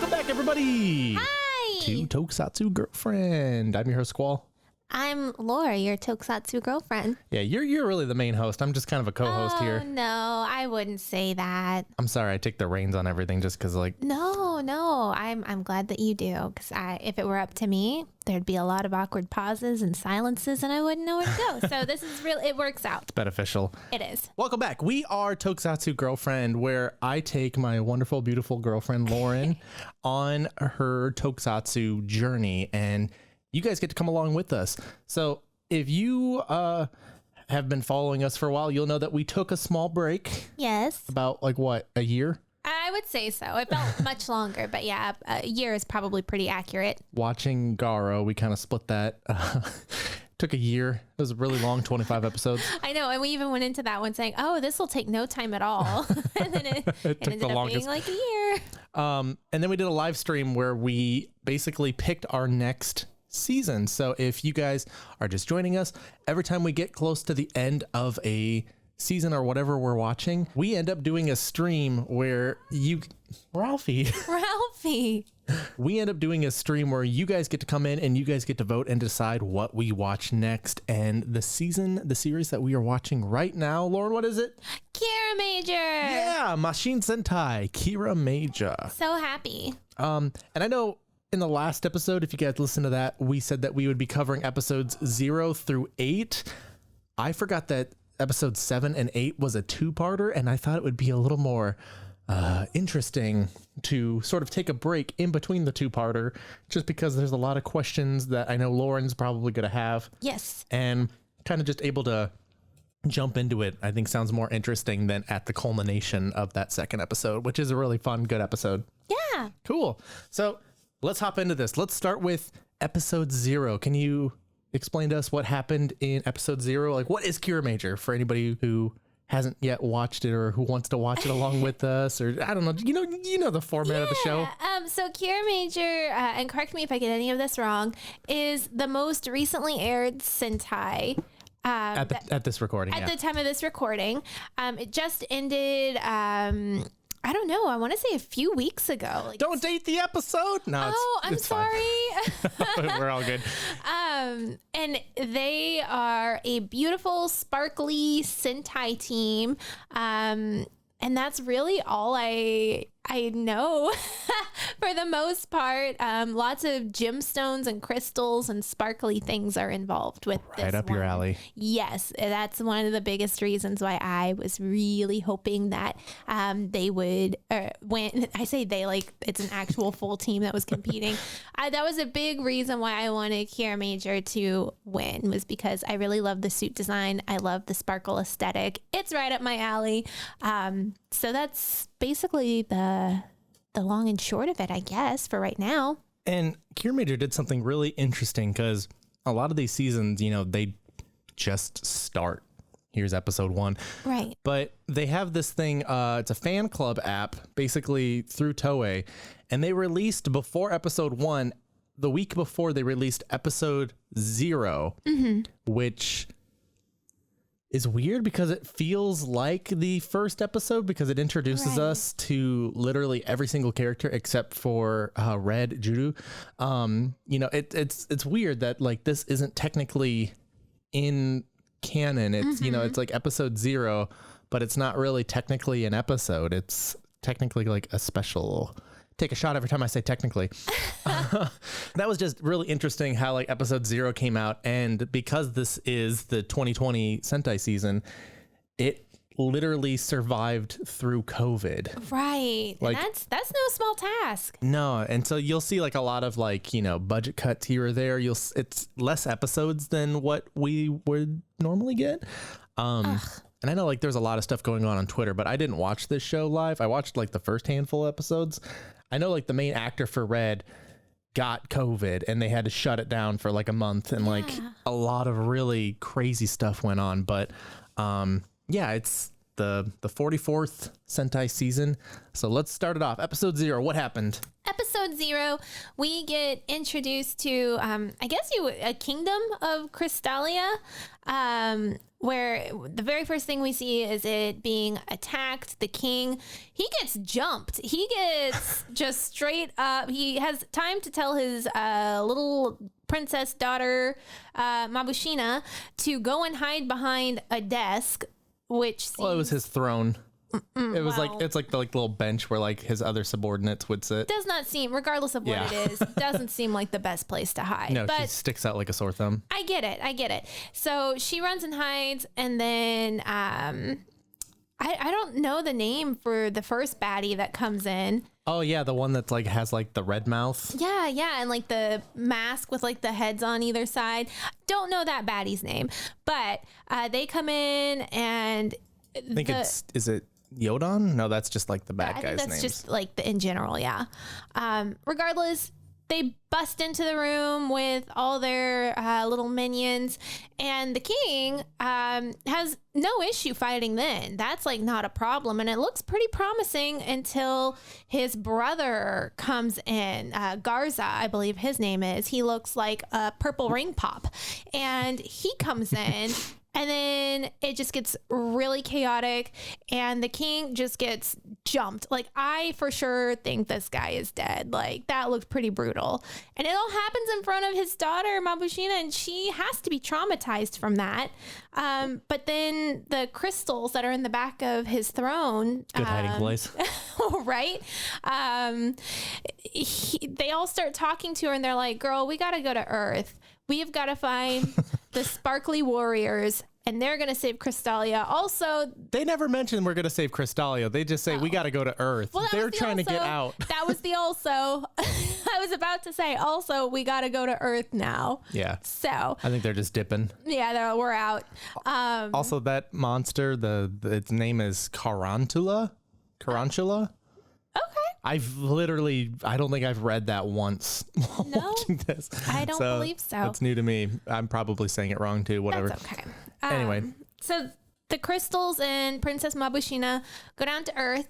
Welcome back, everybody. Hi. To Tokusatsu Girlfriend. I'm your host, Squall. I'm Laura, your Tokusatsu girlfriend. Yeah, you're really the main host. I'm just kind of a co-host here. Oh, no, I wouldn't say that. I'm sorry, I take the reins on everything just because, like... No, I'm glad that you do, because if it were up to me, there'd be a lot of awkward pauses and silences, and I wouldn't know where to go. So this is real. It works out. It's beneficial. It is. Welcome back. We are Tokusatsu Girlfriend, where I take my wonderful, beautiful girlfriend, Lauren, on her Tokusatsu journey, and you guys get to come along with us. So if you have been following us for a while, you'll know that we took a small break. Yes. About, like, what, a year? I would say so. It felt much longer, but yeah, a year is probably pretty accurate. Watching Garo, we kind of split that. Took a year. It was really long, 25 episodes. I know, and we even went into that one saying, "Oh, this will take no time at all," and then it ended up being like a year. And then we did a live stream where we basically picked our next season. So if you guys are just joining us, every time we get close to the end of a season or whatever we're watching, we end up doing a stream where Ralphie, we end up doing a stream where you guys get to come in and you guys get to vote and decide what we watch next. And the series that we are watching right now, Lauren, what is it? Kiramager. Yeah, Mashin Sentai Kiramager. So happy. And I know in the last episode, if you guys listen to that, we said that we would be covering episodes 0 through 8. I forgot that episode 7 and 8 was a two-parter, and I thought it would be a little more interesting to sort of take a break in between the two-parter, just because there's a lot of questions that I know Lauren's probably going to have. Yes. And kind of just able to jump into it, I think sounds more interesting than at the culmination of that second episode, which is a really fun, good episode. Yeah. Cool. So let's hop into this. Let's start with episode 0. Can you explain to us what happened in episode 0? Like, what is Kiramager for anybody who hasn't yet watched it or who wants to watch it along with us, or I don't know, you know the format of the show. So Kiramager, and correct me if I get any of this wrong, is the most recently aired Sentai. At this recording. At the time of this recording. It just ended, I don't know, I want to say a few weeks ago. Like, don't date the episode. No, I'm sorry. We're all good. And they are a beautiful, sparkly Sentai team. And that's really all I know for the most part. Lots of gemstones and crystals and sparkly things are involved with this. Right up your alley. Yes, that's one of the biggest reasons why I was really hoping that they would, when I say they, like it's an actual full team that was competing. That was a big reason why I wanted Kiramager to win, was because I really love the suit design. I love the sparkle aesthetic. It's right up my alley. So that's basically the long and short of it, I guess, for right now. And Kiramager did something really interesting, because a lot of these seasons, they just start. Here's episode 1. Right. But they have this thing, it's a fan club app, basically through Toei, and they released before episode 1, the week before they released episode 0, which is weird because it feels like the first episode, because it introduces us to literally every single character except for Red Judo. It's weird that like this isn't technically in canon. It's it's like episode 0, but it's not really technically an episode. It's technically like a special. Take a shot every time I say technically. That was just really interesting how like episode 0 came out, and because this is the 2020 Sentai season, it literally survived through COVID. Right. Like, and that's no small task. No, and so you'll see like a lot of like, budget cuts here or there. It's less episodes than what we would normally get. And I know like there's a lot of stuff going on Twitter, but I didn't watch this show live. I watched like the first handful of episodes. I know like the main actor for Red got COVID and they had to shut it down for like a month, and like a lot of really crazy stuff went on. But it's the 44th Sentai season. So let's start it off. Episode 0. What happened? Episode episode 0, we get introduced to, I guess a kingdom of Crystalia, where the very first thing we see is it being attacked. The king, he gets jumped. He gets just straight up. He has time to tell his little princess daughter, Mabushina, to go and hide behind a desk, which seems... Well, it was his throne. It was it's like the little bench where like his other subordinates would sit. Does not seem, regardless of what it is, doesn't seem like the best place to hide. No, but she sticks out like a sore thumb. I get it. So she runs and hides, and then I don't know the name for the first baddie that comes in. Oh yeah, the one that's like has like the red mouth. Yeah, and like the mask with like the heads on either side. Don't know that baddie's name, but they come in and I think is it Yodon? No, that's just like the bad guy's that's names. just like the in general, yeah. Regardless, they bust into the room with all their little minions, and the king has no issue fighting then. That's like not a problem, and it looks pretty promising until his brother comes in. Garza, I believe his name is. He looks like a purple ring pop, and he comes in. And then it just gets really chaotic, and the king just gets jumped. Like, I for sure think this guy is dead. Like, that looked pretty brutal. And it all happens in front of his daughter, Mabushina, and she has to be traumatized from that. But then the crystals that are in the back of his throne. Good hiding place. Right? They all start talking to her, and they're like, girl, we got to go to Earth. We have got to find the sparkly warriors, and they're going to save Crystalia. Also, they never mention we're going to save Crystalia. They just say we got to go to Earth. Well, they're trying to get out. That was the also. I was about to say also we got to go to Earth now. Yeah. So I think they're just dipping. Yeah, we're out. Also, that monster, its name is Carantula. I don't think I've read that once while watching this. I don't believe so. That's new to me. I'm probably saying it wrong too, whatever. That's okay. Anyway. So the crystals and Princess Mabushina go down to Earth.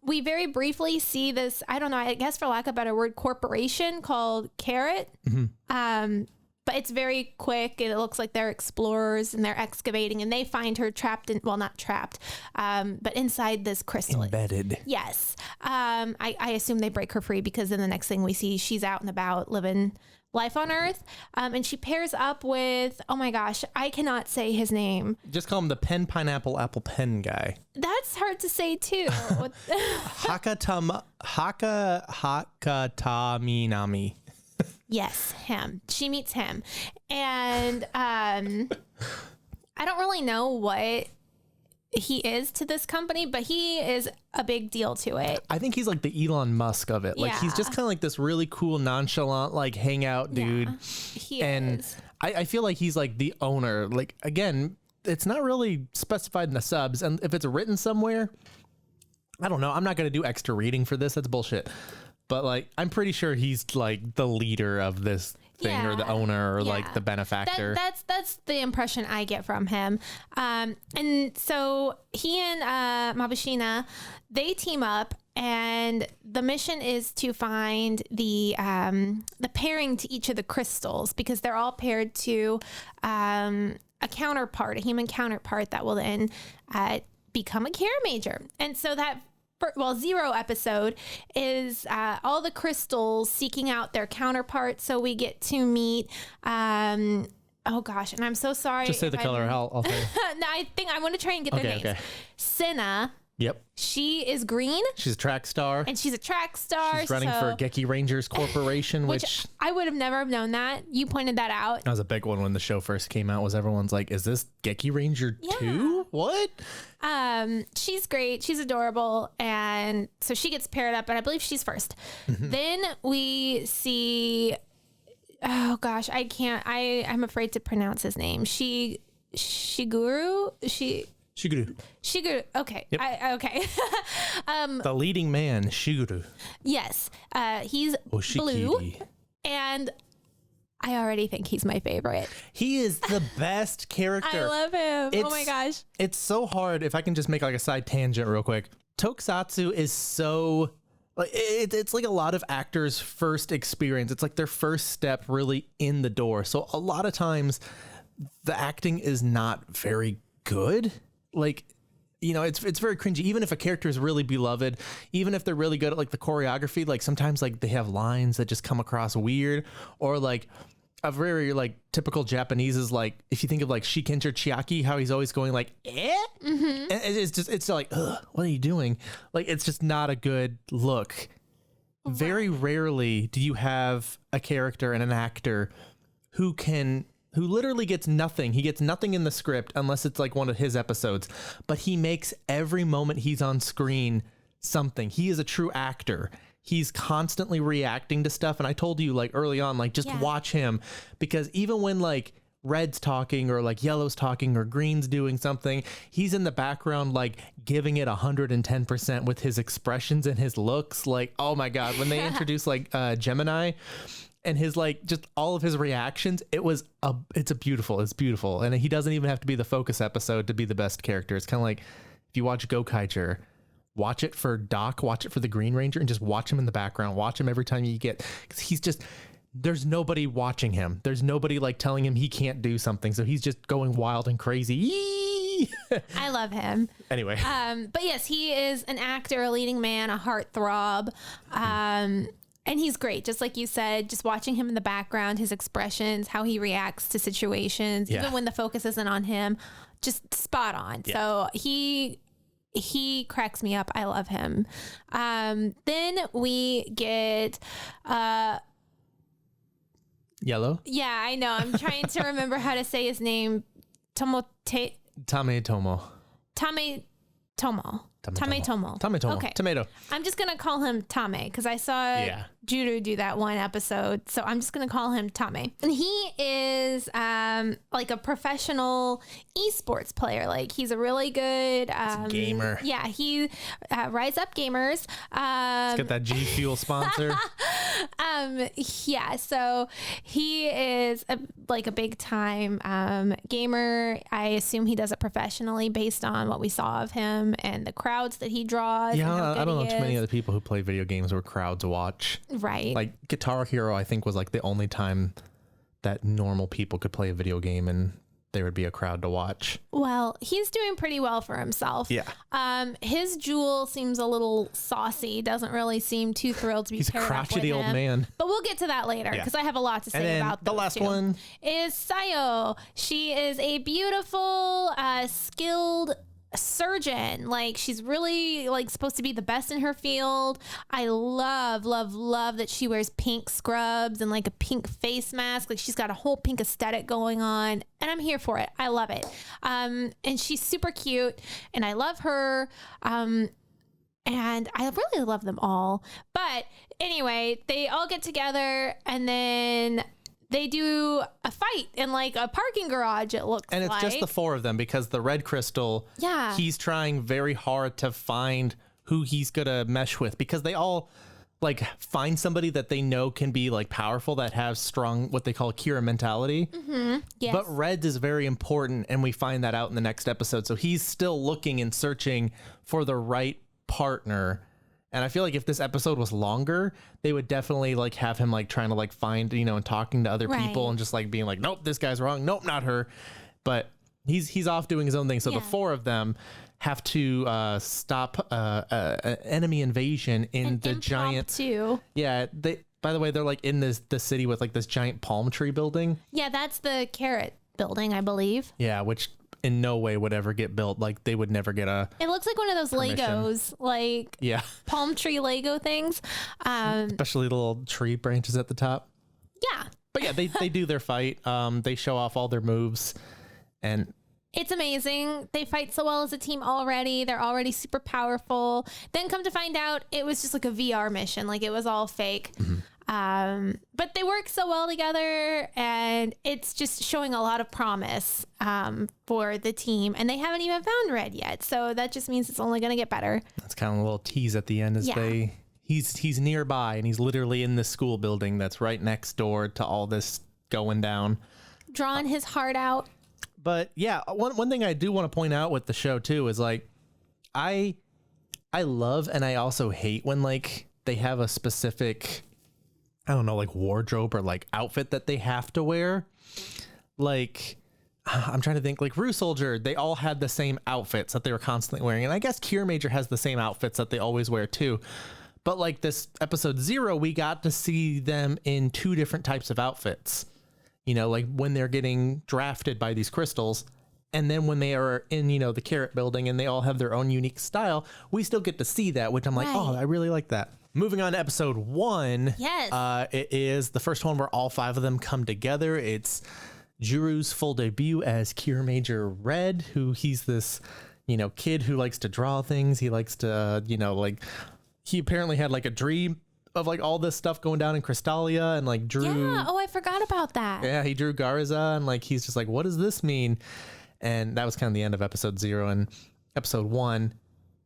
We very briefly see this, I don't know, I guess for lack of a better word, corporation called Carrot. Mm-hmm. But it's very quick. It looks like they're explorers and they're excavating, and they find her trapped in, well, not trapped, but inside this crystal. Embedded. Yes. I assume they break her free, because then the next thing we see, she's out and about living life on Earth. And she pairs up with, oh my gosh, I cannot say his name. Just call him the pen, pineapple, apple pen guy. That's hard to say too. Hakataminami. Yes, him. She meets him. And I don't really know what he is to this company, but he is a big deal to it. I think he's like the Elon Musk of it. Like, he's just kind of like this really cool, nonchalant, like hangout dude. Yeah, he is. I feel like he's like the owner. Like, again, it's not really specified in the subs. And if it's written somewhere, I don't know. I'm not going to do extra reading for this. That's bullshit. But like, I'm pretty sure he's like the leader of this thing, or the owner, or like the benefactor. That's the impression I get from him. And so he and Mabushina, they team up, and the mission is to find the pairing to each of the crystals, because they're all paired to a counterpart, a human counterpart that will then become a Kiramager. And so that 0 episode is all the crystals seeking out their counterparts. So we get to meet, oh gosh, and I'm so sorry. Just say the color. I'll say. No, I think I want to try and get their names. Okay. Senna. Yep. She is green. She's a track star. And she's a track star. She's running for Geki Rangers Corporation, which I would have never known that. You pointed that out. That was a big one when the show first came out. Was everyone's like, is this Geki Ranger 2? What? She's great. She's adorable. And so she gets paired up, and I believe she's first. Mm-hmm. Then we see, oh gosh, I'm afraid to pronounce his name. Shiguru. Okay. Yep. Okay. The leading man, Shiguru. Yes. He's Oshikiri. blue, and I already think he's my favorite. He is the best character. I love him. Oh my gosh. It's so hard. If I can just make like a side tangent real quick. Tokusatsu is so like it's like a lot of actors' first experience. It's like their first step really in the door. So a lot of times the acting is not very good. Like, you know, it's very cringy. Even if a character is really beloved, even if they're really good at like the choreography, like sometimes like they have lines that just come across weird, or like a very like typical Japanese is like, if you think of like Shikenja Chiaki, how he's always going like, eh? And it's like, ugh, what are you doing? Like, it's just not a good look. Very rarely do you have a character and an actor who literally gets nothing. He gets nothing in the script unless it's like one of his episodes, but he makes every moment he's on screen something. He is a true actor. He's constantly reacting to stuff. And I told you like early on, like just watch him, because even when like Red's talking or like Yellow's talking or Green's doing something, he's in the background, like giving it 110% with his expressions and his looks. Like, oh my God, when they introduced like Gemini and his like just all of his reactions, it's beautiful. And he doesn't even have to be the focus episode to be the best character. It's kind of like if you watch Gokaiger, watch it for Doc, watch it for the Green Ranger, and just watch him in the background. Watch him every time you get, because he's just, there's nobody watching him. There's nobody like telling him he can't do something. So he's just going wild and crazy. I love him. Anyway. But yes, he is an actor, a leading man, a heartthrob. And he's great. Just like you said, just watching him in the background, his expressions, how he reacts to situations, even when the focus isn't on him, just spot on. Yeah. So he cracks me up. I love him. Then we get Yellow. Yeah, I know. I'm trying to remember how to say his name. Tametomo. Okay. Tomato. I'm just going to call him Tame because I saw Judo do that one episode. So I'm just going to call him Tame. And he is like a professional esports player. Like he's a really good gamer. Yeah, he Rise Up Gamers. He's got that G Fuel sponsor. Yeah, so he is like a big time gamer. I assume he does it professionally based on what we saw of him and the crowds that he draws. Yeah, I don't know too many other people who play video games where crowds watch. Right. Like Guitar Hero, I think was like the only time that normal people could play a video game and there would be a crowd to watch. Well, he's doing pretty well for himself. Yeah. His Jewel seems a little saucy. Doesn't really seem too thrilled to be paired up with him. He's a crotchety old man. But we'll get to that later because I have a lot to say about the last one is Sayo. She is a beautiful, skilled surgeon. Like she's really like supposed to be the best in her field. I love that she wears pink scrubs and like a pink face mask. Like she's got a whole pink aesthetic going on and I'm here for it. I love it. And she's super cute and I love her. And I really love them all. But anyway, they all get together and then they do a fight in like a parking garage, it looks like. And it's just the four of them because the Red Crystal, he's trying very hard to find who he's going to mesh with because they all like find somebody that they know can be like powerful, that have strong, what they call Kira mentality. Mm-hmm. Yes. But Red is very important and we find that out in the next episode. So he's still looking and searching for the right partner. And I feel like if this episode was longer, they would definitely like have him like trying to like find, you know, and talking to other people and just like being like, nope, this guy's wrong. Nope, not her. But he's off doing his own thing. So the four of them have to stop enemy invasion in the giant. Yeah. By the way, they're like in the city with like this giant palm tree building. Yeah, that's the Carrot building, I believe. Yeah, which in no way would ever get built. Like they would never get it looks like one of those permission. Legos, like palm tree Lego things. Especially the little tree branches at the top. Yeah. But yeah, they do their fight. They show off all their moves and it's amazing. They fight so well as a team already. They're already super powerful. Then come to find out it was just like a VR mission. Like it was all fake. Mm-hmm. But they work so well together and it's just showing a lot of promise for the team and they haven't even found Red yet. So that just means it's only going to get better. That's kind of a little tease at the end as he's nearby and he's literally in the school building that's right next door to all this going down. Drawing his heart out. But yeah, one thing I do want to point out with the show too is like I love and I also hate when like they have a specific, I don't know, like wardrobe or like outfit that they have to wear. Like, I'm trying to think, like Rue Soldier, they all had the same outfits that they were constantly wearing. And I guess Kiramager has the same outfits that they always wear too. But like this episode 0, we got to see them in 2 different types of outfits. You know, like when they're getting drafted by these crystals, and then when they are in, you know, the Carrot Building and they all have their own unique style, we still get to see that, which I'm like, oh, I really like that. Moving on to episode 1. Yes. It is the first one where all 5 of them come together. It's Juru's full debut as Kiramager Red, who he's this, you know, kid who likes to draw things. He likes to, you know, like, he apparently had like a dream of like all this stuff going down in Crystalia and like drew. Yeah. Oh, I forgot about that. Yeah, he drew Garza and like he's just like, what does this mean? And that was kind of the end of episode 0. And episode 1,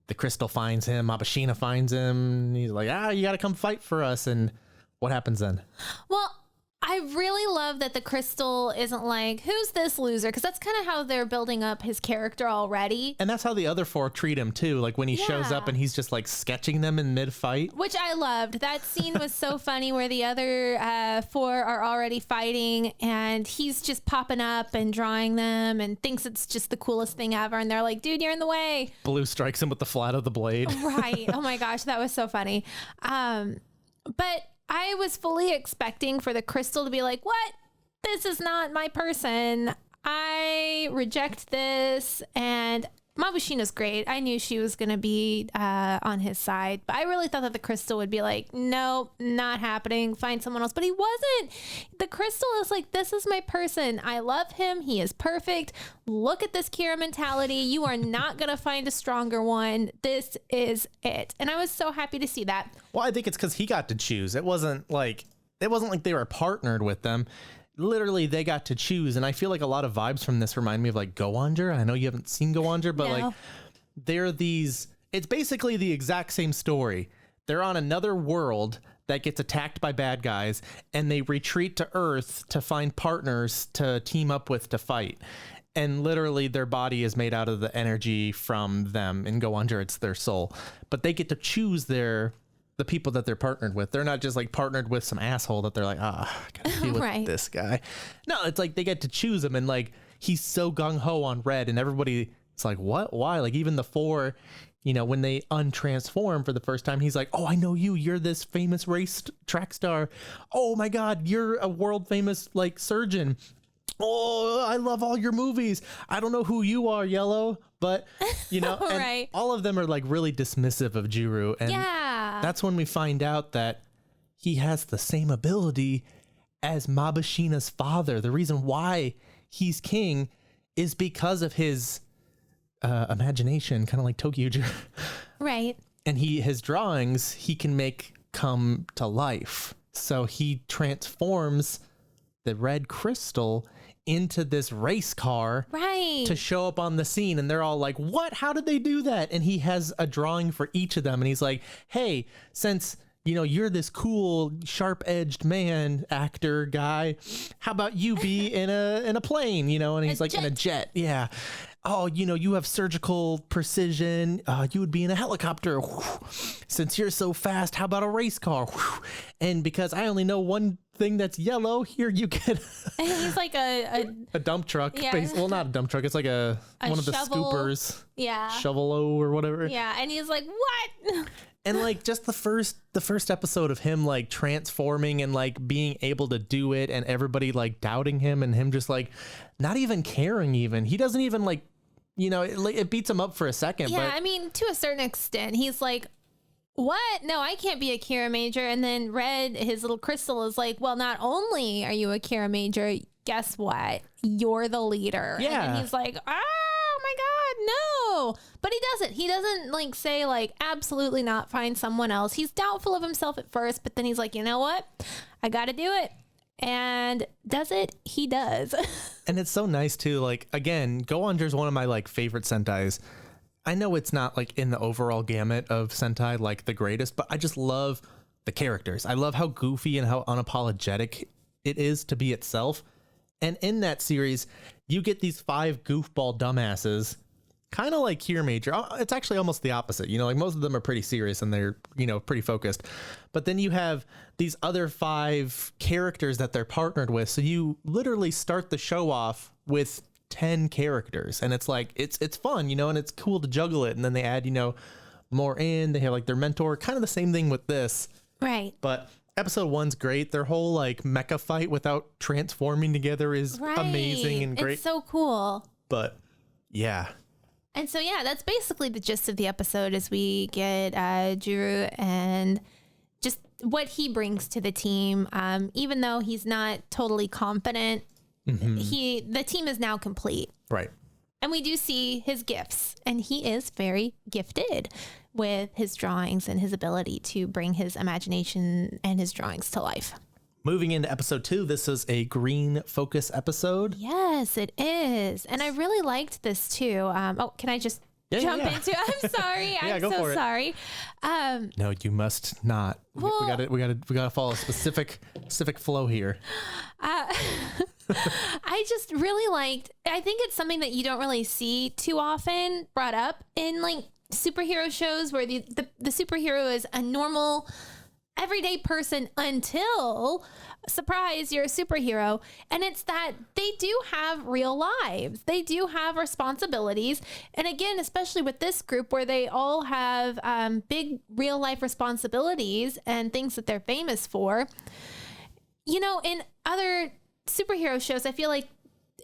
the crystal finds him, Mabashina finds him. He's like, you got to come fight for us. And what happens then? Well, I really love that the crystal isn't like, who's this loser? Because that's kind of how they're building up his character already. And that's how the other 4 treat him too. Like when he shows up and he's just like sketching them in mid-fight. Which I loved. That scene was so funny where the other 4 are already fighting and he's just popping up and drawing them and thinks it's just the coolest thing ever. And they're like, dude, you're in the way. Blue strikes him with the flat of the blade. Right. Oh my gosh, that was so funny. But I was fully expecting for the crystal to be like, what? This is not my person. I reject this. And Mabushina's great. I knew she was going to be on his side, but I really thought that the crystal would be like, no, not happening. Find someone else. But he wasn't. The crystal is like, this is my person. I love him. He is perfect. Look at this Kira mentality. You are not going to find a stronger one. This is it. And I was so happy to see that. Well, I think it's because he got to choose. It wasn't like they were partnered with them. Literally, they got to choose. And I feel like a lot of vibes from this remind me of like Go-Onger. I know you haven't seen Go-Onger, but like they're these, it's basically the exact same story. They're on another world that gets attacked by bad guys and they retreat to Earth to find partners to team up with to fight. And literally their body is made out of the energy from them. In Go-Onger, it's their soul. But they get to choose the people that they're partnered with. They're not just like partnered with some asshole that they're like, I gotta deal with this guy. No, it's like they get to choose him. And like, he's so gung-ho on Red and everybody, it's like, what? Why? Like even the 4, you know, when they untransform for the first time, he's like, oh, I know you. You're this famous race track star. Oh my God, you're a world famous like surgeon. Oh, I love all your movies. I don't know who you are, Yellow, but you know, and all of them are like really dismissive of Juru. And that's when we find out that he has the same ability as Mabashina's father. The reason why he's king is because of his imagination, kind of like Tokyo. Right. And his drawings, he can make come to life. So he transforms the red crystal into this race car to show up on the scene. And they're all like, what? How did they do that? And he has a drawing for each of them. And he's like, hey, since, you know, you're this cool, sharp-edged man, actor guy, how about you be in a plane, you know? And he's like, in a jet. Yeah. Oh, you know, you have surgical precision. You would be in a helicopter. Since you're so fast, how about a race car? And because I only know one thing that's yellow, here you get. And he's like a dump truck. Yeah. Well, not a dump truck. It's like one of the scoopers. Yeah. Shovel-o or whatever. Yeah. And he's like, what? And like just the first episode of him like transforming and like being able to do it and everybody like doubting him and him just like not even caring even. He doesn't even like, you know, it beats him up for a second. Yeah, but I mean, to a certain extent, he's like, what? No, I can't be a Kiramager. And then Red, his little crystal, is like, well, not only are you a Kiramager, guess what? You're the leader. Yeah. And he's like, oh my God, no. But he doesn't. He doesn't like say like, absolutely not, find someone else. He's doubtful of himself at first, but then he's like, you know what? I got to do it. And does it? He does. And it's so nice too. Like, again, Go-Onger is one of my like favorite Sentais. I know it's not like in the overall gamut of Sentai like the greatest, but I just love the characters. I love how goofy and how unapologetic it is to be itself. And in that series, you get these 5 goofball dumbasses kind of like Kiramager. It's actually almost the opposite. You know, like most of them are pretty serious and they're, you know, pretty focused. But then you have these other 5 characters that they're partnered with. So you literally start the show off with 10 characters, and it's like it's fun, you know, and it's cool to juggle it. And then they add, you know, more in. They have like their mentor, kind of the same thing with this. Right. But episode 1's great. Their whole like mecha fight without transforming together is amazing and great. It's so cool. But yeah. And so, yeah, that's basically the gist of the episode is we get Juru and just what he brings to the team. Even though he's not totally confident, the team is now complete. Right. And we do see his gifts, and he is very gifted with his drawings and his ability to bring his imagination and his drawings to life. Moving into episode 2, this is a green focus episode. Yes, it is. And I really liked this too. Can I just jump into it? I'm sorry. I'm so sorry. No, you must not. Well, we gotta follow a specific flow here. I just really liked, I think it's something that you don't really see too often brought up in like superhero shows where the superhero is a normal everyday person until, surprise, you're a superhero. And it's that they do have real lives. They do have responsibilities. And again, especially with this group where they all have big real life responsibilities and things that they're famous for. You know, in other superhero shows, I feel like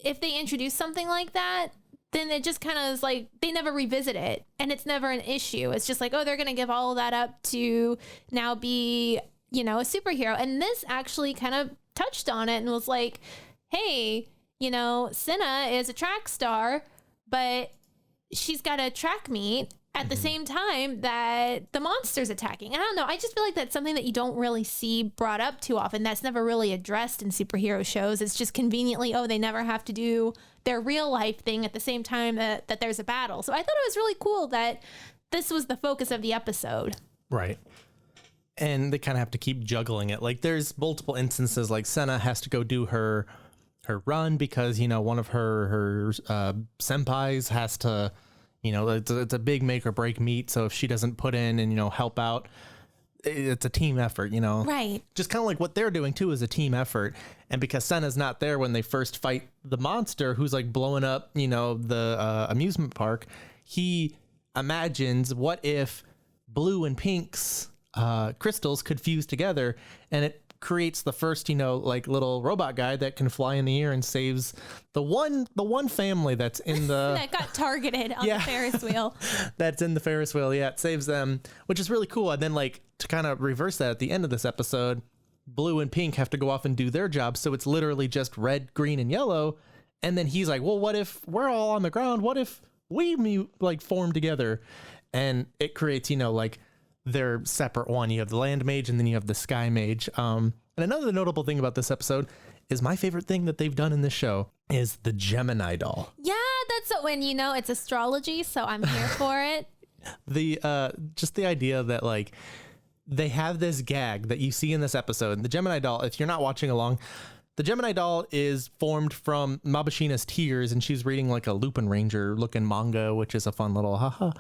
if they introduce something like that, then it just kind of is like they never revisit it and it's never an issue. It's just like, oh, they're going to give all that up to now be, you know, a superhero. And this actually kind of touched on it and was like, hey, you know, Senna is a track star, but she's got a track meet at the same time that the monster's attacking. I don't know. I just feel like that's something that you don't really see brought up too often. That's never really addressed in superhero shows. It's just conveniently, oh, they never have to do their real life thing at the same time that there's a battle. So I thought it was really cool that this was the focus of the episode. Right. And they kind of have to keep juggling it. Like there's multiple instances like Senna has to go do her run because, you know, one of her senpais has to, you know, it's a big make or break meet. So if she doesn't put in and, you know, help out, it's a team effort, you know. Right. Just kind of like what they're doing, too, is a team effort. And because Senna's not there when they first fight the monster who's like blowing up, you know, the amusement park, he imagines what if blue and pink's crystals could fuse together and it creates the first, you know, like little robot guy that can fly in the air and saves the one family that's in the that got targeted on the Ferris wheel. That's in the Ferris wheel. Yeah, it saves them, which is really cool. And then like to kind of reverse that at the end of this episode, blue and pink have to go off and do their job. So it's literally just red, green, and yellow. And then he's like, well, what if we're all on the ground? What if we like form together? And it creates, you know, like their separate one. You have the land mage and then you have the sky mage. And another notable thing about this episode is my favorite thing that they've done in this show is the Gemini doll. Yeah, that's when, you know, it's astrology. So I'm here for it. Just the idea that like they have this gag that you see in this episode. The Gemini doll, if you're not watching along, the Gemini doll is formed from Mabashina's tears, and she's reading like a Lupin Ranger looking manga, which is a fun little haha.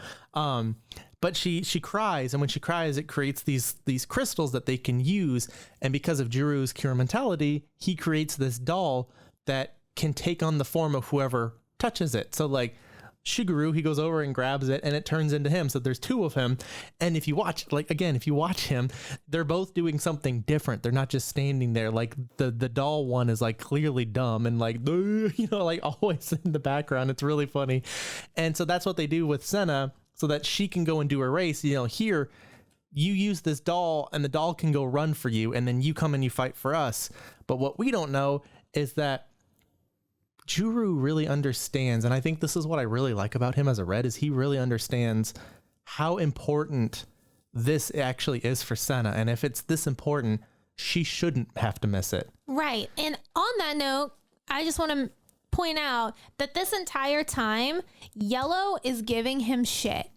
But she cries, and when she cries, it creates these crystals that they can use. And because of Juru's cure mentality, he creates this doll that can take on the form of whoever touches it. So like Shiguru, he goes over and grabs it and it turns into him. So there's 2 of him. And if you watch, like, again, if you watch him, they're both doing something different. They're not just standing there. Like the doll one is like clearly dumb and like, you know, like always in the background. It's really funny. And so that's what they do with Senna so that she can go and do her race. You know, here you use this doll and the doll can go run for you. And then you come and you fight for us. But what we don't know is that Juru really understands, and I think this is what I really like about him as a Red, is he really understands how important this actually is for Senna. And if it's this important, she shouldn't have to miss it. Right. And on that note, I just want to point out that this entire time, Yellow is giving him shit.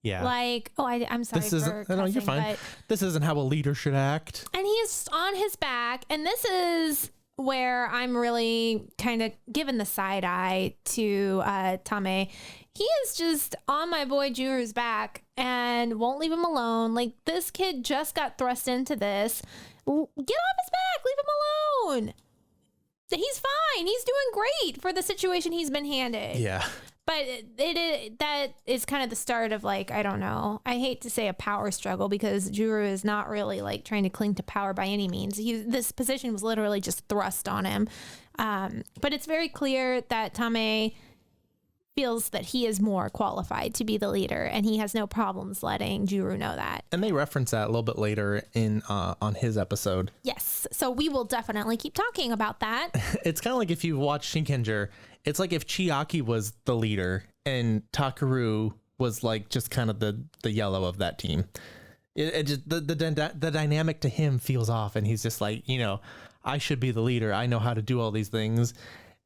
Yeah. Like, oh, I'm sorry this isn't, for no, cussing, you're fine. but this isn't how a leader should act. And he's on his back, and this is where I'm really kind of giving the side eye to Tame. he is just on my boy Juru's back and won't leave him alone. Like, this kid just got thrust into this. Get off his back. Leave him alone. He's fine. He's doing great for the situation he's been handed. Yeah. But that is kind of the start of, like, I don't know. I hate to say a power struggle because Juru is not really like trying to cling to power by any means. This position was literally just thrust on him. But it's very clear that Tame feels that he is more qualified to be the leader, and he has no problems letting Juru know that. And they reference that a little bit later in on his episode. Yes. So we will definitely keep talking about that. It's kind of like if you watch Shinkenger, it's like if Chiaki was the leader and Takeru was like just kind of the yellow of that team. It just the dynamic to him feels off, and he's just like, I should be the leader. I know how to do all these things.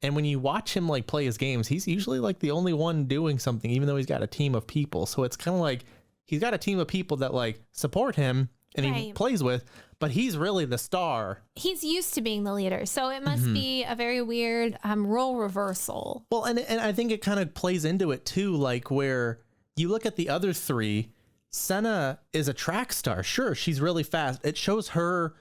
And when you watch him like play his games, he's usually like the only one doing something, even though he's got a team of people. So it's kind of like he's got a team of people that like support him and he plays with, but he's really the star. He's used to being the leader, so it must be a very weird role reversal. Well, and I think it kind of plays into it too, like where you look at the other three. Senna is a track star. Sure, she's really fast. It shows her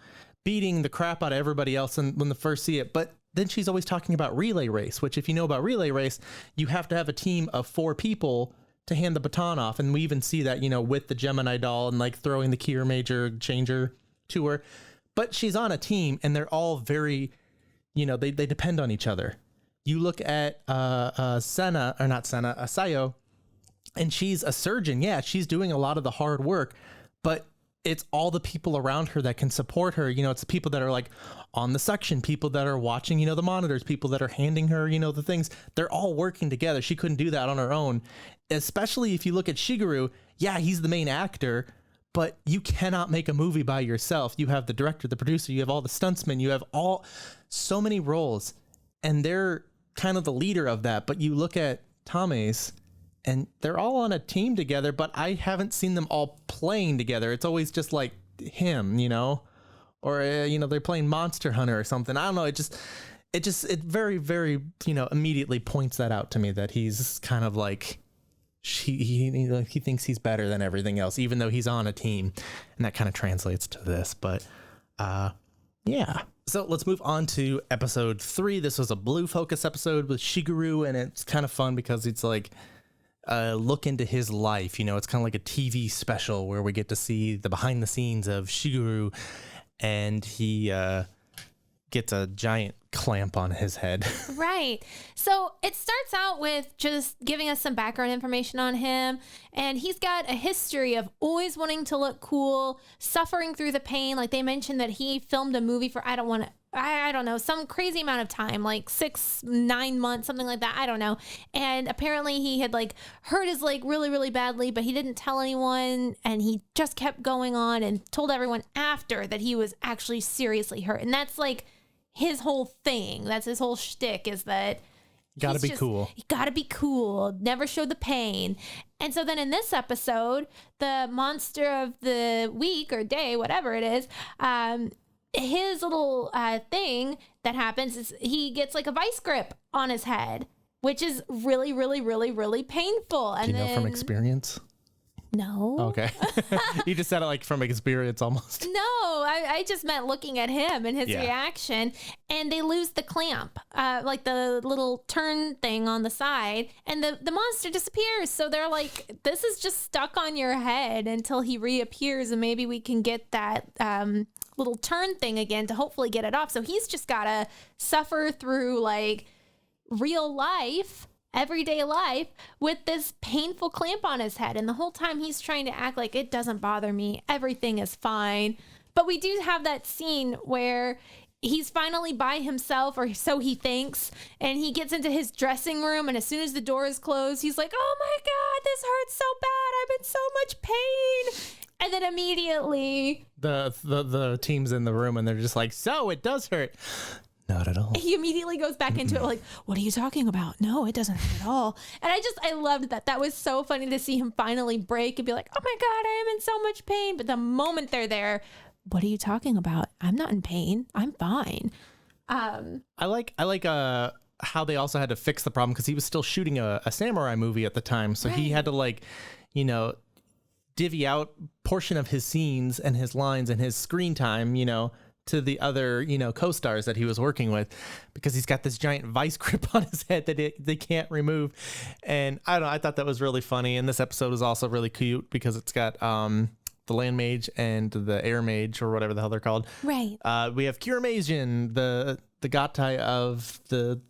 beating the crap out of everybody else when they first see it, but then she's always talking about relay race, which if you know about relay race, you have to have a team of 4 people to hand the baton off. And we even see that, with the Gemini doll and like throwing the Kiramager changer to her. But she's on a team and they're all very, they depend on each other. You look at Sayo, and she's a surgeon. Yeah, she's doing a lot of the hard work, but it's all the people around her that can support her. It's the people that are like on the section, people that are watching, the monitors, people that are handing her, the things. They're all working together. She couldn't do that on her own, especially if you look at Shigeru. Yeah, he's the main actor, but you cannot make a movie by yourself. You have the director, the producer, you have all the stuntsmen, you have so many roles, and they're kind of the leader of that. But you look at Tame's, and they're all on a team together, but I haven't seen them all playing together. It's always just like him, or, they're playing Monster Hunter or something. I don't know. It very, very, immediately points that out to me that he's kind of like, he thinks he's better than everything else, even though he's on a team. And that kind of translates to this, but, yeah. So let's move on to episode 3. This was a blue focus episode with Shigeru, and it's kind of fun because it's like, look into his life. It's kind of like a TV special where we get to see the behind the scenes of Shigeru, and he gets a giant clamp on his head. Right. So it starts out with just giving us some background information on him, and he's got a history of always wanting to look cool, suffering through the pain. Like they mentioned that he filmed a movie for I don't know, some crazy amount of time, like 6-9 months, something like that. I don't know. And apparently he had like hurt his leg really, really badly, but he didn't tell anyone. And he just kept going on and told everyone after that he was actually seriously hurt. And that's like his whole thing. That's his whole shtick, is that gotta be cool. You gotta be cool. Never show the pain. And so then in this episode, the monster of the week or day, whatever it is, his little thing that happens is he gets like a vice grip on his head, which is really, really, really, really painful. And do you know from experience? No. Okay. You just said it like from experience almost. No, I just meant looking at him and his reaction. And they lose the clamp, like the little turn thing on the side, and the monster disappears. So they're like, this is just stuck on your head until he reappears, and maybe we can get that little turn thing again to hopefully get it off. So he's just got to suffer through like real life, everyday life, with this painful clamp on his head. And the whole time he's trying to act like it doesn't bother me, everything is fine. But we do have that scene where he's finally by himself, or so he thinks, and he gets into his dressing room, and as soon as the door is closed, he's like, oh my God, this hurts so bad. I'm in so much pain. And then immediately the team's in the room and they're just like, so it does hurt. Not at all. He immediately goes back into it like, what are you talking about? No, it doesn't hurt at all. And I loved that. That was so funny to see him finally break and be like, oh my God, I am in so much pain. But the moment they're there, what are you talking about? I'm not in pain. I'm fine. I like how they also had to fix the problem because he was still shooting a samurai movie at the time. So he had to like, you know, divvy out portion of his scenes and his lines and his screen time, you know, to the other, you know, co-stars that he was working with, because he's got this giant vice grip on his head that they can't remove. And I don't know, I thought that was really funny. And this episode was also really cute because it's got the land mage and the air mage, or whatever the hell they're called. Right. We have Hiramei-king, the gatai of the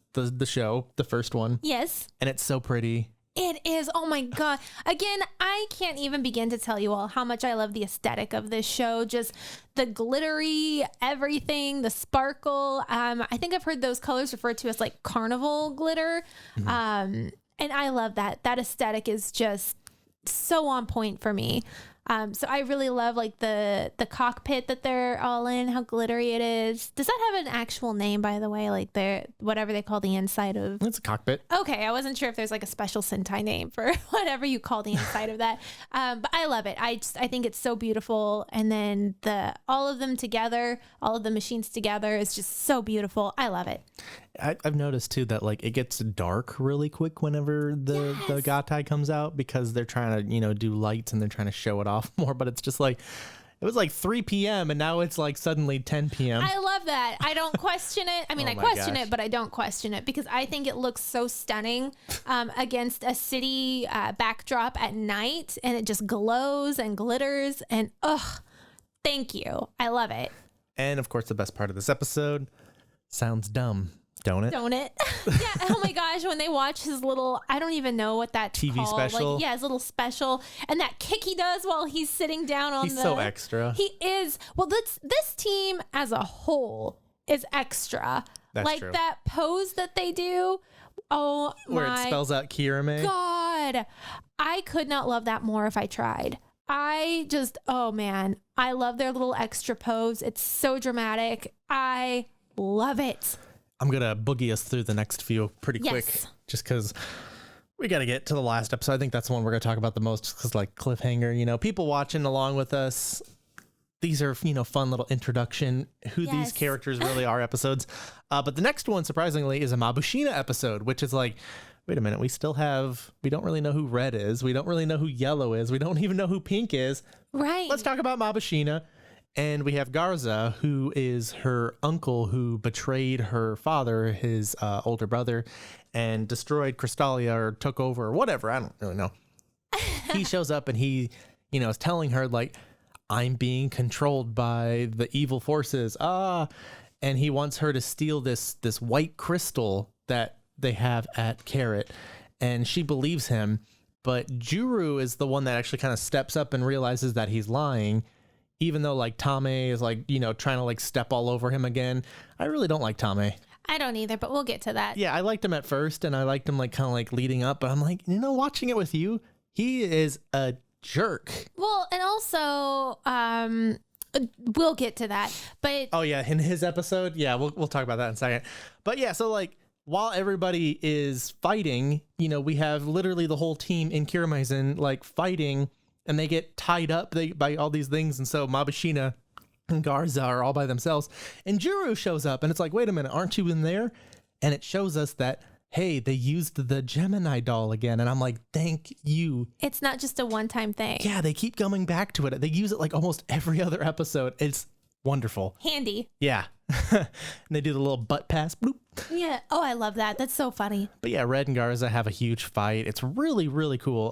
show, the first one. Yes. And it's so pretty. It is. Oh my God. Again, I can't even begin to tell you all how much I love the aesthetic of this show. Just the glittery, everything, the sparkle. I think I've heard those colors referred to as like carnival glitter. And I love that. That aesthetic is just so on point for me. So I really love like the cockpit that they're all in, how glittery it is. Does that have an actual name, by the way? Like whatever they call the inside of. It's a cockpit. Okay, I wasn't sure if there's like a special Sentai name for whatever you call the inside of that. But I love it. I think it's so beautiful. And then all of them together, all of the machines together is just so beautiful. I love it. I've noticed too that like it gets dark really quick whenever the gatai comes out, because they're trying to, you know, do lights and they're trying to show it off more. But it's just like, it was like 3 p.m. and now it's like suddenly 10 p.m. I love that. I don't question it. I mean, I question it, but I don't question it because I think it looks so stunning against a city backdrop at night, and it just glows and glitters, and thank you. I love it. And of course, the best part of this episode, sounds dumb. Don't it? Don't it? Yeah. Oh my gosh. When they watch his little, I don't even know what that TV called. special. Like, yeah, his little special, and that kick he does while he's sitting down on He's so extra. He is. Well, this team as a whole is extra. That's like true. that pose that they do. Oh Where my it spells out Kirame. God. I could not love that more if I tried. Oh man, I love their little extra pose. It's so dramatic. I love it. I'm going to boogie us through the next few pretty quick, just because we got to get to the last episode. I think that's the one we're going to talk about the most, because like cliffhanger, you know, people watching along with us. These are, you know, fun little introduction, who these characters really are episodes. But the next one, surprisingly, is a Mabushina episode, which is like, wait a minute, we don't really know who red is. We don't really know who yellow is. We don't even know who pink is. Right. Let's talk about Mabushina. And we have Garza, who is her uncle who betrayed her father, his older brother, and destroyed Crystalia, or took over, or whatever. I don't really know. He shows up and he, you know, is telling her like, I'm being controlled by the evil forces. And he wants her to steal this white crystal that they have at Carrot. And she believes him. But Juru is the one that actually kind of steps up and realizes that he's lying. Even though like Tame is like, you know, trying to like step all over him again. I really don't like Tame. I don't either, but we'll get to that. Yeah, I liked him at first, and I liked him like kind of like leading up, but I'm like, you know, watching it with you, he is a jerk. Well, and also, we'll get to that. But oh yeah, in his episode, yeah, we'll talk about that in a second. But yeah, so like while everybody is fighting, you know, we have literally the whole team in Kiramager like fighting. And they get tied up by all these things. And so Mabushina and Garza are all by themselves. And Juru shows up. And it's like, wait a minute, aren't you in there? And it shows us that, hey, they used the Gemini doll again. And I'm like, thank you. It's not just a one-time thing. Yeah, they keep coming back to it. They use it like almost every other episode. It's wonderful. Handy. Yeah. And they do the little butt pass. Bloop. Yeah. Oh, I love that. That's so funny. But yeah, Red and Garza have a huge fight. It's really, really cool.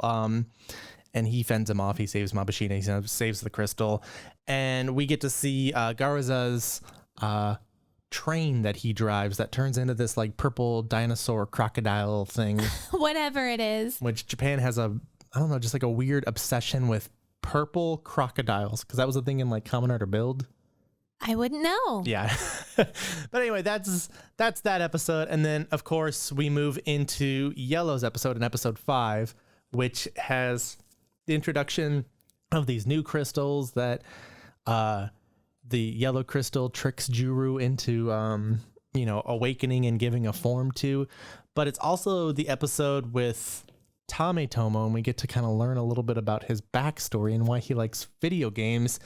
And he fends him off. He saves Mabushina. He saves the crystal. And we get to see Garza's train that he drives that turns into this like purple dinosaur crocodile thing. Whatever it is. Which Japan has just like a weird obsession with purple crocodiles. Because that was a thing in like Kamen Rider Build. I wouldn't know. Yeah. But anyway, that's that episode. And then, of course, we move into Yellow's episode in episode 5, which has the introduction of these new crystals that the yellow crystal tricks Juru into you know, awakening and giving a form to. But it's also the episode with Tame Tomo, and we get to kind of learn a little bit about his backstory and why he likes video games.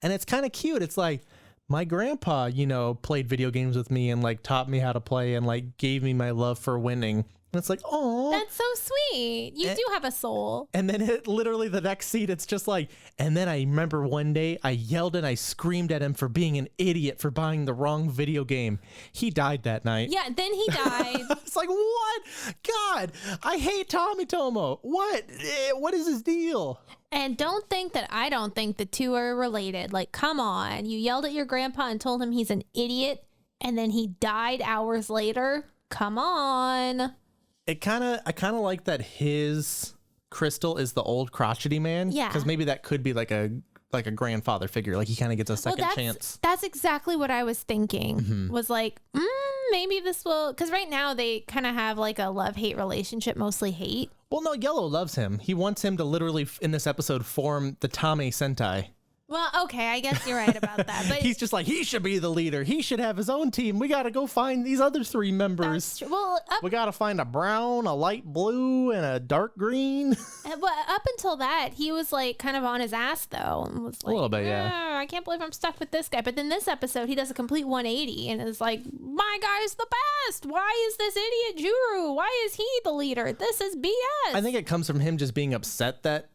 And it's kind of cute. It's like my grandpa, played video games with me and like taught me how to play and like gave me my love for winning. And it's like, oh, that's so sweet. You do have a soul. And then literally the next scene, it's just like, and then I remember one day I yelled and I screamed at him for being an idiot for buying the wrong video game. He died that night. Yeah, then he died. It's like, what? God, I hate Tommy Tomo. What? What is his deal? And I don't think the two are related. Like, come on. You yelled at your grandpa and told him he's an idiot, and then he died hours later. Come on. I kind of like that his crystal is the old crotchety man. Yeah. Because maybe that could be like a grandfather figure. Like he kind of gets a second chance. That's exactly what I was thinking. Was like, maybe this will, because right now they kind of have like a love-hate relationship, mostly hate. Well, no, Yellow loves him. He wants him to literally, in this episode, form the Tame Sentai. Well, okay, I guess you're right about that. But he's just like, he should be the leader. He should have his own team. We got to go find these other 3 members. Well, we got to find a brown, a light blue, and a dark green. But up until that, he was like kind of on his ass though, and was like, a little bit, yeah. I can't believe I'm stuck with this guy. But then this episode, he does a complete 180 and is like, my guy's the best. Why is this idiot Juru? Why is he the leader? This is BS. I think it comes from him just being upset that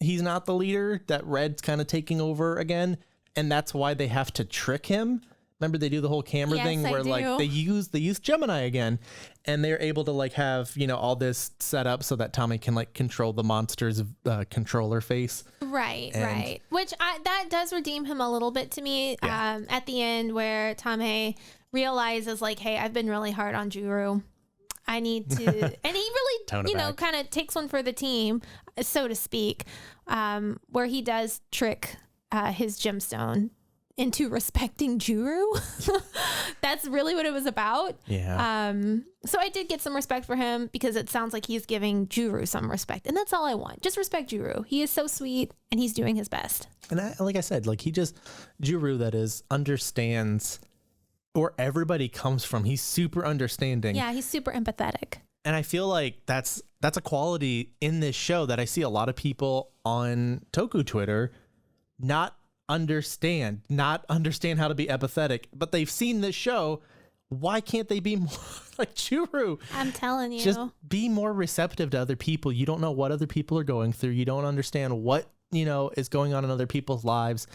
he's not the leader, that Red's kind of taking over again, and that's why they have to trick him. Remember they do the whole camera thing where like they use Gemini again, and they're able to like have all this set up so that Tommy can like control the monster's controller face. Right. Which that does redeem him a little bit to me. Yeah. At the end where Tommy realizes like, hey, I've been really hard on Juru. I need to, and he really, kind of takes one for the team, so to speak, where he does trick his gemstone into respecting Juru. That's really what it was about. Yeah. So I did get some respect for him because it sounds like he's giving Juru some respect, and that's all I want. Just respect Juru. He is so sweet, and he's doing his best. And like I said, like Juru, that is, understands where everybody comes from. He's super understanding. Yeah, he's super empathetic. And I feel like that's a quality in this show that I see a lot of people on Toku Twitter not understand how to be empathetic, but they've seen this show. Why can't they be more like Juru? I'm telling you. Just be more receptive to other people. You don't know what other people are going through. You don't understand what, is going on in other people's lives.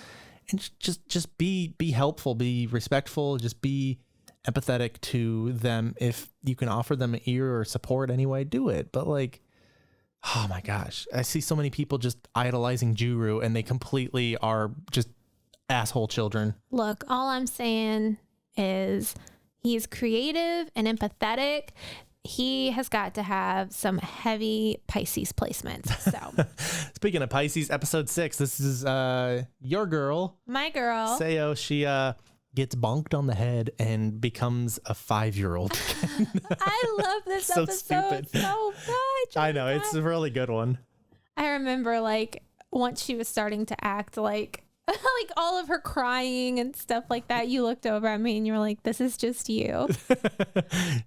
And just be helpful, be respectful, just be empathetic to them. If you can offer them an ear or support anyway, do it. But like, oh my gosh, I see so many people just idolizing Juru, and they completely are just asshole children. Look, all I'm saying is he's creative and empathetic. He has got to have some heavy Pisces placements. So, speaking of Pisces, episode 6. This is your girl, my girl, Sayo. She gets bonked on the head and becomes a 5-year-old. I love this so episode stupid. So much. I know, it's a really good one. I remember like once she was starting to act like like all of her crying and stuff like that, you looked over at me and you were like, this is just you.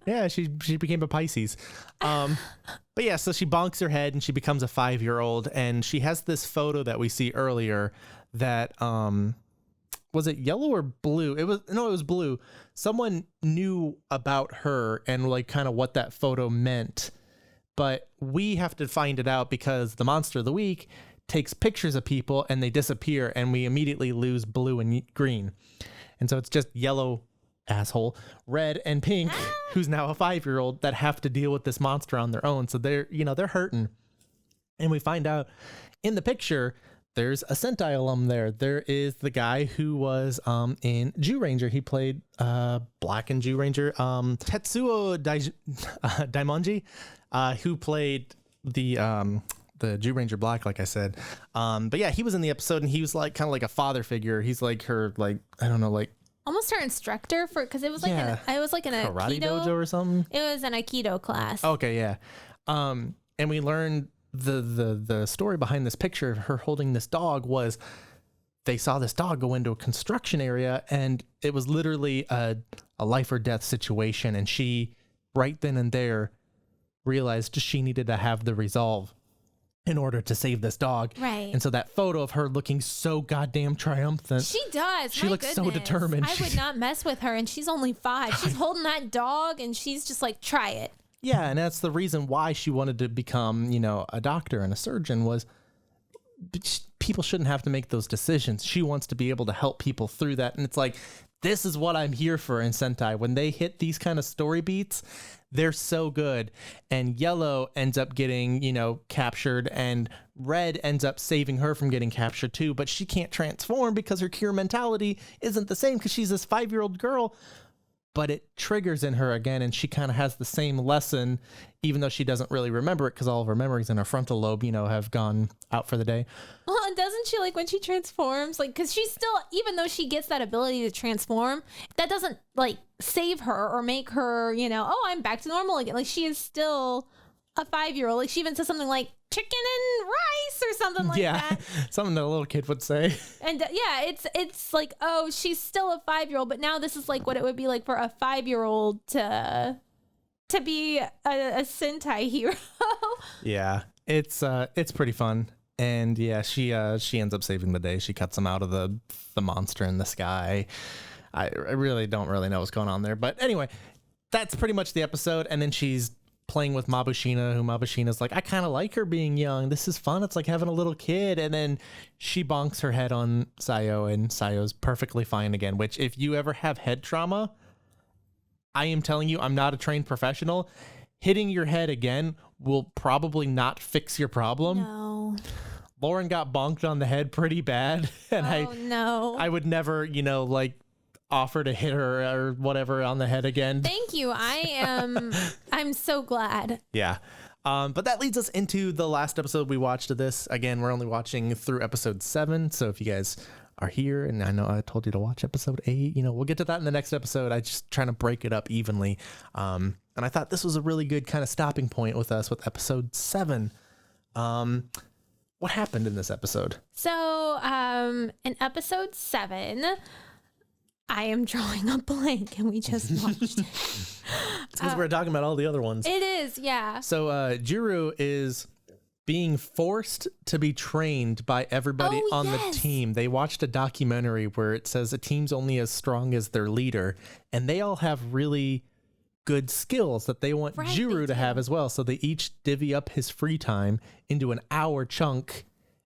Yeah, she became a Pisces. But yeah, so she bonks her head and she becomes a 5-year-old, and she has this photo that we see earlier that was it yellow or blue? It was blue. Someone knew about her and like kind of what that photo meant, but we have to find it out because the Monster of the Week takes pictures of people and they disappear, and we immediately lose blue and green. And so it's just yellow, asshole, red, and pink, who's now a 5-year-old, that have to deal with this monster on their own. So they're hurting. And we find out in the picture, there's a Sentai alum there. There is the guy who was in Jew Ranger. He played Black in Jew Ranger. Tetsuo Daimonji, who played the Jew Ranger Black, like I said. But yeah, he was in the episode, and he was like kind of like a father figure. He's like her, like, I don't know, like almost her instructor because it was like an karate Aikido dojo or something. It was an Aikido class. Okay, yeah. And we learned the story behind this picture of her holding this dog was they saw this dog go into a construction area, and it was literally a life or death situation. And she right then and there realized she needed to have the resolve in order to save this dog. Right. And so that photo of her looking so goddamn triumphant. She does. She My looks so goodness. determined. I would not mess with her, and she's only 5. She's holding that dog, and she's just like, try it. Yeah, and that's the reason why she wanted to become, a doctor and a surgeon was people shouldn't have to make those decisions. She wants to be able to help people through that. And it's like, this is what I'm here for in Sentai. When they hit these kind of story beats, they're so good. And Yellow ends up getting, captured, and Red ends up saving her from getting captured too. But she can't transform because her Kira mentality isn't the same because she's this 5-year-old girl. But it triggers in her again, and she kind of has the same lesson, even though she doesn't really remember it because all of her memories in her frontal lobe, have gone out for the day. Well, and doesn't she, like, when she transforms, like, because she's still, even though she gets that ability to transform, that doesn't, like, save her or make her, oh, I'm back to normal again. Like, she is still a 5-year-old. Like, she even says something like chicken and rice or something like that. Something that a little kid would say. And it's like, oh, she's still a 5-year-old, but now this is like what it would be like for a 5-year-old to be a Sentai hero. Yeah, it's pretty fun. And yeah, she ends up saving the day. She cuts him out of the monster in the sky. I really don't really know what's going on there, but anyway, that's pretty much the episode. And then she's playing with Mabushina, who Mabushina's like, I kind of like her being young. This is fun. It's like having a little kid. And then she bonks her head on Sayo, and Sayo's perfectly fine again, which if you ever have head trauma, I am telling you, I'm not a trained professional. Hitting your head again will probably not fix your problem. No. Lauren got bonked on the head pretty bad. And I would never, offer to hit her or whatever on the head again. Thank you. I'm so glad. Yeah. But that leads us into the last episode we watched of this. Again, we're only watching through episode 7. So if you guys are here, and I know I told you to watch episode 8, we'll get to that in the next episode. I just trying to break it up evenly. And I thought this was a really good kind of stopping point with us with episode 7. What happened in this episode? So, in episode 7, I am drawing a blank, and we just watched it. It's because we're talking about all the other ones. It is, yeah. So Juru is being forced to be trained by everybody on the team. They watched a documentary where it says a team's only as strong as their leader, and they all have really good skills that they want Juru to have as well. So they each divvy up his free time into an hour chunk,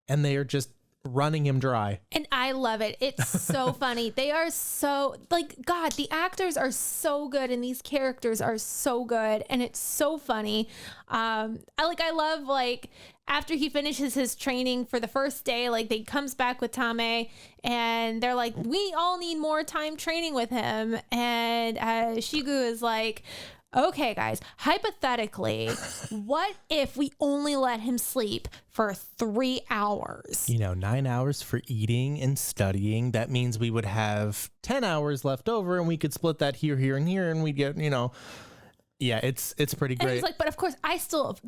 and they are just running him dry. And I love it. It's so funny. They are so, God, the actors are so good, and these characters are so good, and it's so funny. I love, after he finishes his training for the first day, they comes back with Tame, and they're like, we all need more time training with him. And Shigu is like, okay, guys, hypothetically, what if we only let him sleep for 3 hours? 9 hours for eating and studying. That means we would have 10 hours left over, and we could split that here, and here, and we'd get, yeah, it's pretty great. And he's like, but of course,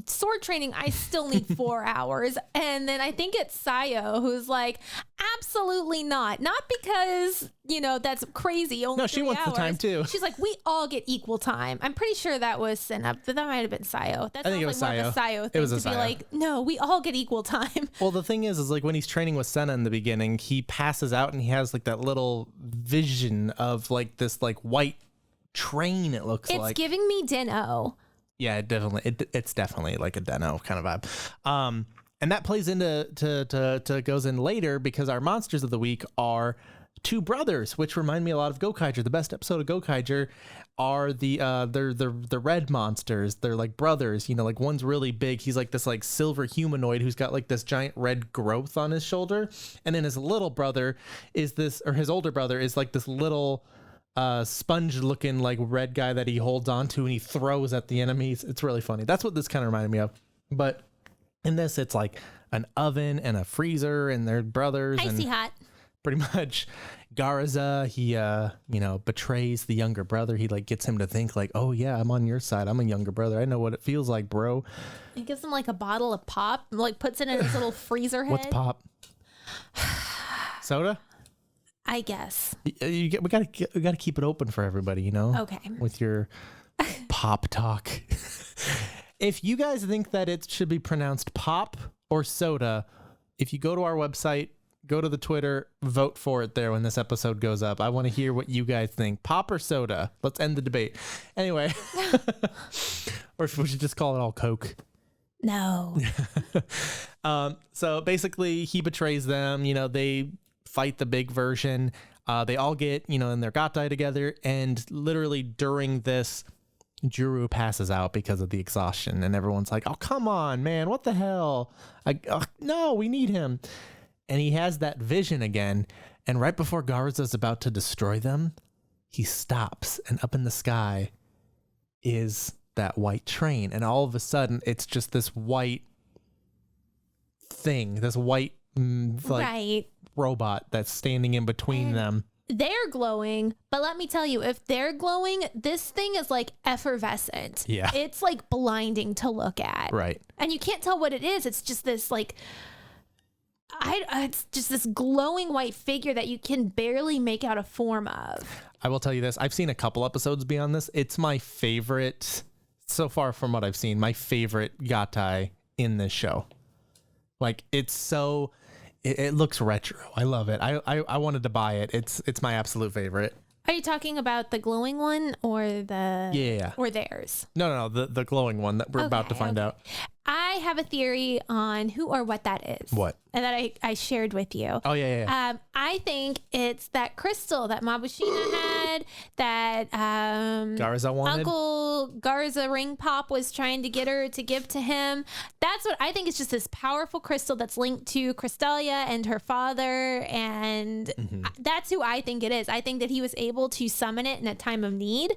sword training, I still need 4 hours. And then I think it's Sayo who's like, absolutely not. Not because, that's crazy. Only no, she wants hours. The time too. She's like, we all get equal time. I'm pretty sure that was Senna, but that might have been Sayo. That I think sounds it was like Sayo. more of a Sayo thing It was to a be Sayo. like, no, we all get equal time. Well, the thing is when he's training with Senna in the beginning, he passes out and he has that little vision of this white train. It looks like it's giving me Den-O. Yeah, it's definitely like a Den-O kind of vibe. And that plays into goes in later because our monsters of the week are 2 brothers, which remind me a lot of Gokaiger. The best episode of Gokaiger are the red monsters. They're like brothers, one's really big. He's like this silver humanoid who's got this giant red growth on his shoulder. And then his little brother is his older brother is this little sponge looking red guy that he holds onto and he throws at the enemies. It's really funny. That's what this kind of reminded me of. But in this, it's an oven and a freezer, and they're brothers. Icy and hot. Pretty much. Garza, he betrays the younger brother. He gets him to think oh yeah, I'm on your side. I'm a younger brother. I know what it feels like, bro. He gives him a bottle of pop, puts it in his little freezer head. What's pop? Soda? I guess. We gotta keep it open for everybody, Okay. With your pop talk. If you guys think that it should be pronounced pop or soda, if you go to our website, go to the Twitter, vote for it there when this episode goes up. I want to hear what you guys think. Pop or soda? Let's end the debate. Anyway, or if we should just call it all Coke. No. So basically, he betrays them. They fight the big version. They all get, in their gatai together. And literally during this, Juru passes out because of the exhaustion. And everyone's like, oh, come on, man. What the hell? No, we need him. And he has that vision again. And right before Garza's about to destroy them, he stops. And up in the sky is that white train. And all of a sudden, it's just this white thing, this white robot that's standing in between them. They're glowing, but let me tell you, if they're glowing, this thing is like effervescent. Yeah. It's like blinding to look at. Right. And you can't tell what it is. It's just this like... it's just this glowing white figure that you can barely make out a form of. I will tell you this. I've seen a couple episodes beyond this. It's my favorite, so far from what I've seen, my favorite gatai in this show. Like, it's so... It looks retro. I love it. I wanted to buy it. It's my absolute favorite. Are you talking about the glowing one or the... Yeah. Or theirs? No. The glowing one that we're about to find out. I have a theory on who or what that is. What? And that I shared with you. Oh, yeah. I think it's that crystal that Mabushina had, that Garza wanted. Uncle Garza Ring Pop was trying to get her to give to him. That's what I think. It's just this powerful crystal that's linked to Crystalia and her father. And that's who I think it is. I think that he was able to summon it in a time of need.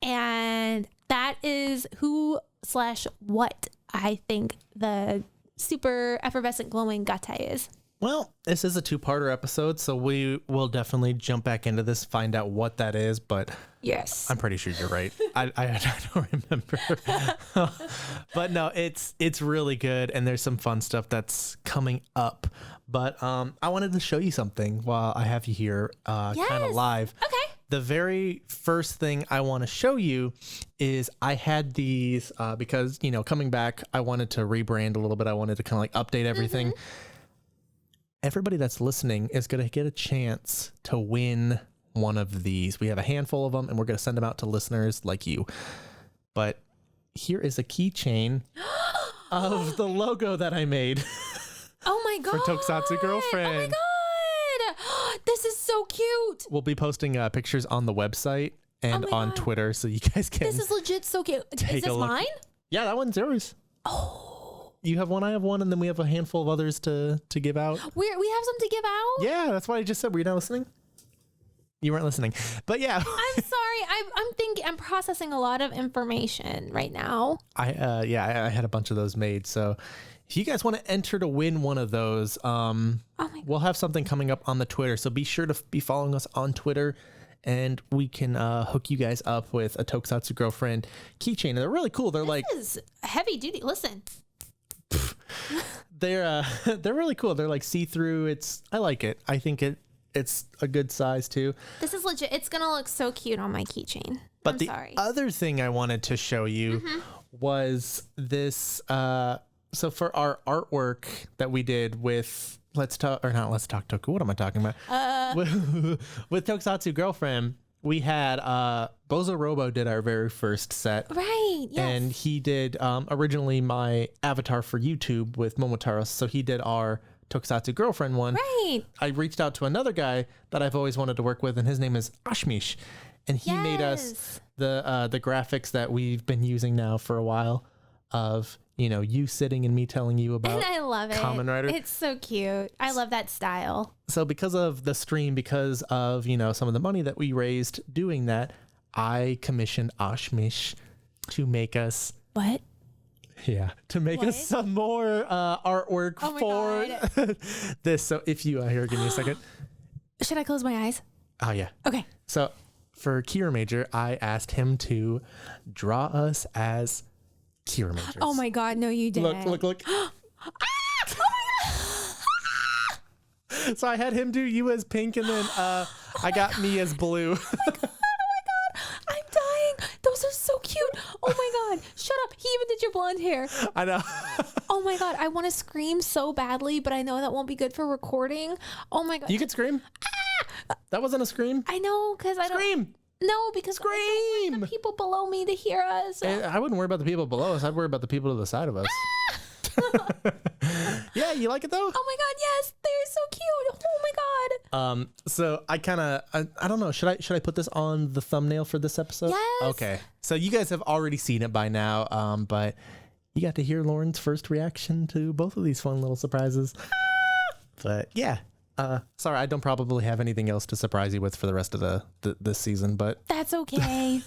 And that is who/what I think the super effervescent glowing gatai is. Well, this is a two-parter episode, so we will definitely jump back into this, find out what that is, but yes, I'm pretty sure you're right. I don't remember. But no, it's really good, and there's some fun stuff that's coming up. But I wanted to show you something while I have you here kind of live. Okay. The very first thing I want to show you is I had these because, coming back, I wanted to rebrand a little bit. I wanted to kind of like update everything. Everybody that's listening is going to get a chance to win one of these. We have a handful of them, and we're going to send them out to listeners like you. But here is a keychain of the logo that I made. Oh my God. For Tokusatsu Girlfriend. Oh my God. This is so cute. We'll be posting pictures on the website and on Twitter, so you guys can. This is legit so cute. Is this mine? Yeah, that one's yours. Oh. You have one, I have one, and then we have a handful of others to give out. We have some to give out? Yeah, that's what I just said. Were you not listening? You weren't listening. But yeah. I'm sorry. I'm processing a lot of information right now. I had a bunch of those made, so if you guys want to enter to win one of those, we'll have something coming up on the Twitter. So be sure to be following us on Twitter, and we can hook you guys up with a Tokusatsu Girlfriend keychain. And they're really cool. They're this is heavy duty. Listen. They're really cool. They're like see-through. I like it. I think it's a good size too. This is legit. It's gonna look so cute on my keychain. But the other thing I wanted to show you was this. So for our artwork that we did with Let's Talk Toku. What am I talking about? With Tokusatsu Girlfriend, we had Bozo Robo did our very first set. Right. Yes. And he did originally my avatar for YouTube with Momotaro. So he did our Tokusatsu Girlfriend one. Right. I reached out to another guy that I've always wanted to work with, and his name is Ashmish. And he made us the graphics that we've been using now for a while of, you sitting and me telling you about. And I love it. Kamen Rider. It's so cute. I love that style. So because of the stream, because of, some of the money that we raised doing that, I commissioned Ashmish to make us. What? Yeah, to make us some more artwork for this. So if you here, give me a second. Should I close my eyes? Oh, yeah. Okay. So for Kiramager, I asked him to draw us as Kiramagers. Oh my God, no, you didn't. Look. Oh my God. So I had him do you as pink, and then I got me as blue. Oh my God. I'm dying. Those are so cute. Oh my God. Shut up. He even did your blonde hair. I know. Oh Oh my God, I want to scream so badly, but I know that won't be good for recording. Oh my God. You could scream. That wasn't a scream. I know, because I don't. Scream. No, because Scream. I don't want the people below me to hear us. I wouldn't worry about the people below us. I'd worry about the people to the side of us. Yeah, you like it though? Oh my God, yes, they're so cute. Oh my God. So I kind of, I don't know. Should I put this on the thumbnail for this episode? Yes. Okay. So you guys have already seen it by now. But you got to hear Lauren's first reaction to both of these fun little surprises. But yeah. Sorry, I don't probably have anything else to surprise you with for the rest of this season, but That's okay.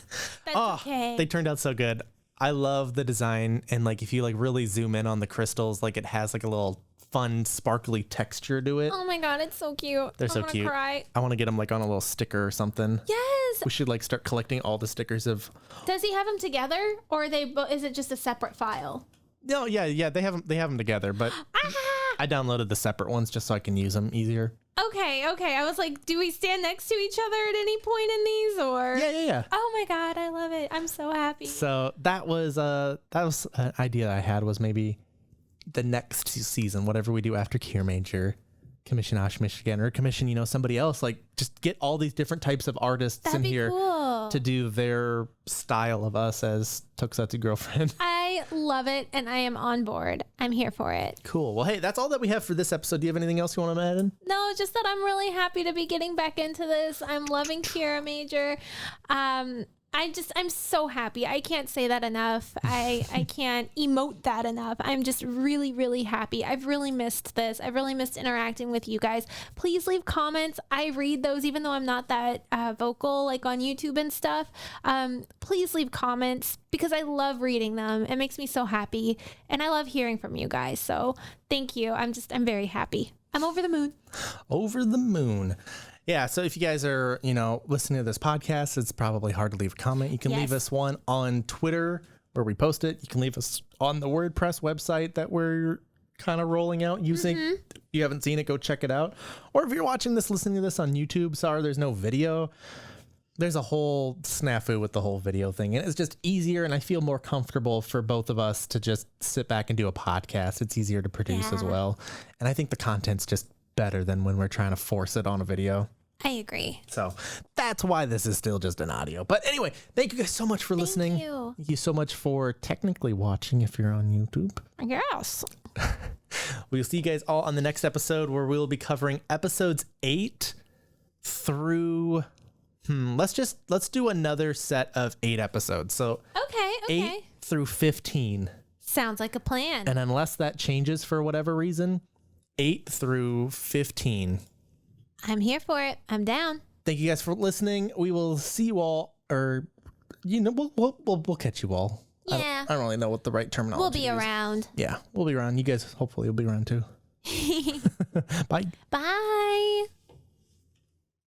That's okay. they turned out so good. I love the design, and like if you like really zoom in on the crystals, like it has like a little fun sparkly texture to it. Oh my God, it's so cute. They're so I'm gonna cute. Cry. I want to get them like on a little sticker or something. Yes. We should like start collecting all the stickers of. Does he have them together, or are they? Is it just a separate file? No, yeah, they have them together, but I downloaded the separate ones just so I can use them easier. Okay. I was like, do we stand next to each other at any point in these, or? Yeah. Oh my God, I love it. I'm so happy. So that was an idea I had, was maybe the next season, whatever we do after Kiramager, commission Ash Michigan, or commission, somebody else, like just get all these different types of artists That'd in be here cool. to do their style of us as Tokusatsu Girlfriend. I love it, and I am on board. I'm here for it. Cool. Well, hey, that's all that we have for this episode. Do you have anything else you want to add in? No, just that I'm really happy to be getting back into this. I'm loving Kiramager. I'm so happy. I can't say that enough. I can't emote that enough. I'm just really, really happy. I've really missed this. I've really missed interacting with you guys. Please leave comments. I read those, even though I'm not that vocal, like on YouTube and stuff. Please leave comments because I love reading them. It makes me so happy. And I love hearing from you guys. So thank you. I'm very happy. I'm over the moon. Over the moon. Yeah, so if you guys are, listening to this podcast, it's probably hard to leave a comment. You can leave us one on Twitter where we post it. You can leave us on the WordPress website that we're kind of rolling out using. If you haven't seen it, go check it out. Or if you're listening to this on YouTube, sorry, there's no video. There's a whole snafu with the whole video thing. And it's just easier, and I feel more comfortable for both of us to just sit back and do a podcast. It's easier to produce as well. And I think the content's just better than when we're trying to force it on a video. I agree. So that's why this is still just an audio. But anyway, thank you guys so much for listening. Thank you so much for technically watching if you're on YouTube. Yes. We'll see you guys all on the next episode, where we'll be covering episodes 8 through... Let's do another set of 8 episodes. So Okay. 8 through 15. Sounds like a plan. And unless that changes for whatever reason, 8 through 15. I'm here for it. I'm down. Thank you guys for listening. We will see you all, or we'll catch you all. Yeah. I don't really know what the right terminology We'll be is. around. Yeah, we'll be around. You guys hopefully will be around too. Bye. Bye.